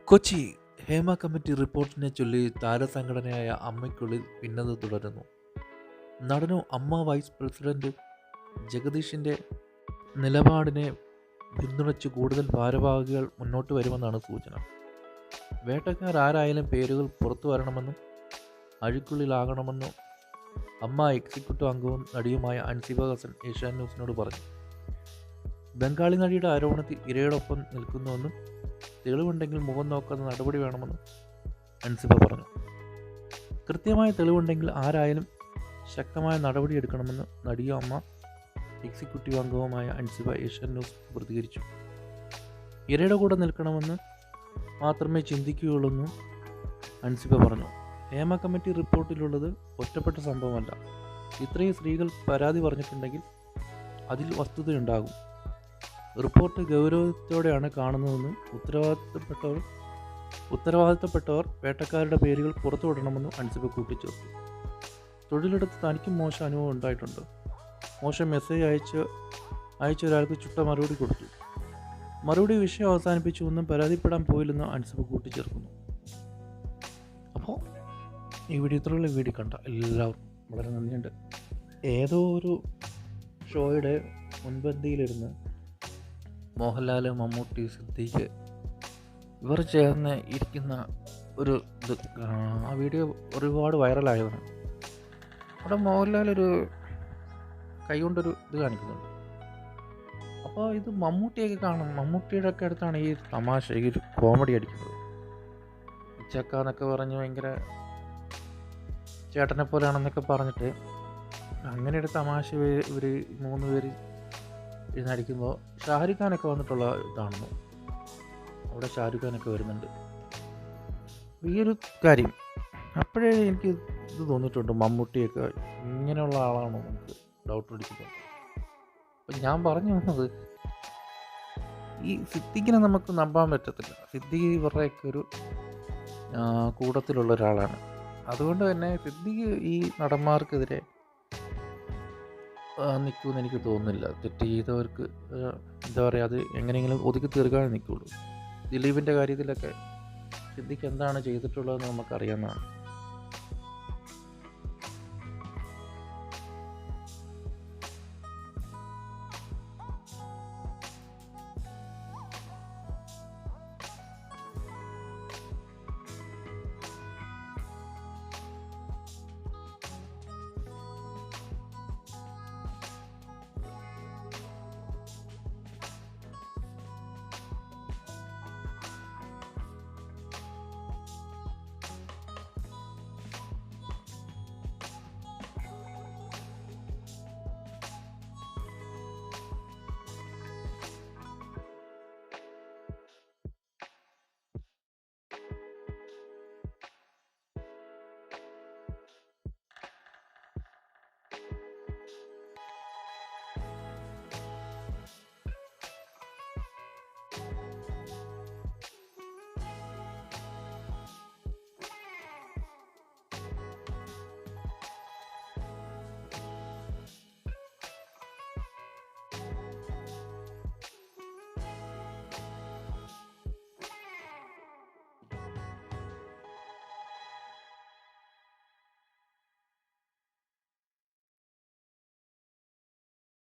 Kochi Hema committee റിപ്പോർട്ടിനെ ചൊല്ലി താരസംഘടനയായ അമ്മയ്ക്കുള്ളിൽ ഭിന്നത തുടരുന്നു. നടനും അമ്മ വൈസ് പ്രസിഡന്റ് ജഗദീഷിന്റെ നിലപാടിനെ പിന്തുണച്ച് കൂടുതൽ ഭാരവാഹികൾ മുന്നോട്ട് വരുമെന്നാണ് സൂചന. വേട്ടക്കാരാരായാലും പേരുകൾ പുറത്തു വരണമെന്നും അഴിക്കുള്ളിലാകണമെന്നും അമ്മ എക്സിക്യൂട്ടീവ് അംഗവും നടിയുമായ അൻസിബ ഹസൻ ഏഷ്യാനെറ്റ് ന്യൂസിനോട് പറഞ്ഞു. ബംഗാളി നടിയുടെ ആരോപണത്തിൽ ഇരയോടൊപ്പം നിൽക്കുന്നുവെന്നും തെളിവുണ്ടെങ്കിൽ മുഖം നോക്കാതെ നടപടി വേണമെന്നും അൻസിബ പറഞ്ഞു. കൃത്യമായ തെളിവുണ്ടെങ്കിൽ ആരായാലും ശക്തമായ നടപടിയെടുക്കണമെന്ന് നടിയും അമ്മ എക്സിക്യൂട്ടീവ് അംഗവുമായ അൻസിബ ഏഷ്യാനെറ്റ് ന്യൂസ് പ്രതികരിച്ചു. ഇരയുടെ കൂടെ നിൽക്കണമെന്ന് മാത്രമേ ചിന്തിക്കുകയുള്ളൂവെന്നും അൻസിബ പറഞ്ഞു. ഹേമ കമ്മിറ്റി റിപ്പോർട്ടിലുള്ളത് ഒറ്റപ്പെട്ട സംഭവമല്ല. ഇത്രയും സ്ത്രീകൾ പരാതി പറഞ്ഞിട്ടുണ്ടെങ്കിൽ അതിൽ വസ്തുതയുണ്ടാകും. റിപ്പോർട്ട് ഗൗരവത്തോടെയാണ് കാണുന്നതെന്നും ഉത്തരവാദിത്തപ്പെട്ടവർ വേട്ടക്കാരുടെ പേരുകൾ പുറത്തുവിടണമെന്നും അൻസിബ കൂട്ടിച്ചേർത്തു. തൊഴിലെടുത്ത് തനിക്കും മോശം അനുഭവം ഉണ്ടായിട്ടുണ്ട്. മോശം മെസ്സേജ് അയച്ച ഒരാൾക്ക് ചുട്ട മറുപടി കൊടുത്തു. മറുപടി വിഷയം അവസാനിപ്പിച്ചുവെന്നും പരാതിപ്പെടാൻ പോയില്ലെന്നും അൻസിബ കൂട്ടിച്ചേർക്കുന്നു. അപ്പോൾ ഈ വീഡിയോ വീഡിയോ കണ്ട എല്ലാവർക്കും വളരെ നന്ദിയുണ്ട്. ഏതോ ഒരു ഷോയുടെ മുൻപന്തിയിലിരുന്ന് മോഹൻലാൽ, മമ്മൂട്ടി, സിദ്ദീഖ് ഇവർ ചേർന്ന് ഇരിക്കുന്ന ഒരു ഇത് ആ വീഡിയോ ഒരുപാട് വൈറലായതാണ്. അവിടെ മോഹൻലാൽ ഒരു കൈ കൊണ്ടൊരു ഇത് കാണിക്കുന്നുണ്ട്. അപ്പോൾ ഇത് മമ്മൂട്ടിയൊക്കെ കാണും. മമ്മൂട്ടിയുടെ ഒക്കെ അടുത്താണ് ഈ തമാശ, ഈ ഒരു കോമഡി അടിക്കുന്നത്. ചക്ക എന്നൊക്കെ പറഞ്ഞ് ഭയങ്കര ചേട്ടനെ പോലെയാണെന്നൊക്കെ പറഞ്ഞിട്ട് അങ്ങനെ ഒരു തമാശ ഇവർ 3 പേര് ഇരുന്നടിക്കുമ്പോൾ ഷാരൂഖ് ഖാനൊക്കെ വന്നിട്ടുള്ള ഇതാണെന്ന്. അവിടെ ഷാരൂഖ് ഖാനൊക്കെ വരുന്നുണ്ട്. ഈ ഒരു കാര്യം അപ്പോഴേ എനിക്ക് ഇത് തോന്നിയിട്ടുണ്ട്, മമ്മൂട്ടിയൊക്കെ ഇങ്ങനെയുള്ള ആളാണോ നമുക്ക് ഡൗട്ട് അടിക്കുന്നത്. അപ്പം ഞാൻ പറഞ്ഞു വന്നത്, ഈ സിദ്ദീഖിനെ നമുക്ക് നമ്പാൻ പറ്റത്തില്ല. സിദ്ദീഖ് ഇവരുടെയൊക്കെ ഒരു കൂട്ടത്തിലുള്ള ഒരാളാണ്. അതുകൊണ്ട് തന്നെ സിദ്ദീഖ് ഈ നടന്മാർക്കെതിരെ നിൽക്കുമെന്ന് എനിക്ക് തോന്നുന്നില്ല. തെറ്റ് ചെയ്തവർക്ക് എന്താ പറയുക, അത് എങ്ങനെയെങ്കിലും ഒതുക്കി തീർക്കാനേ നിൽക്കുള്ളൂ. ദിലീപിൻ്റെ കാര്യത്തിലൊക്കെ സിദ്ദീഖ് എന്താണ് ചെയ്തിട്ടുള്ളതെന്ന് നമുക്കറിയാവുന്നതാണ്.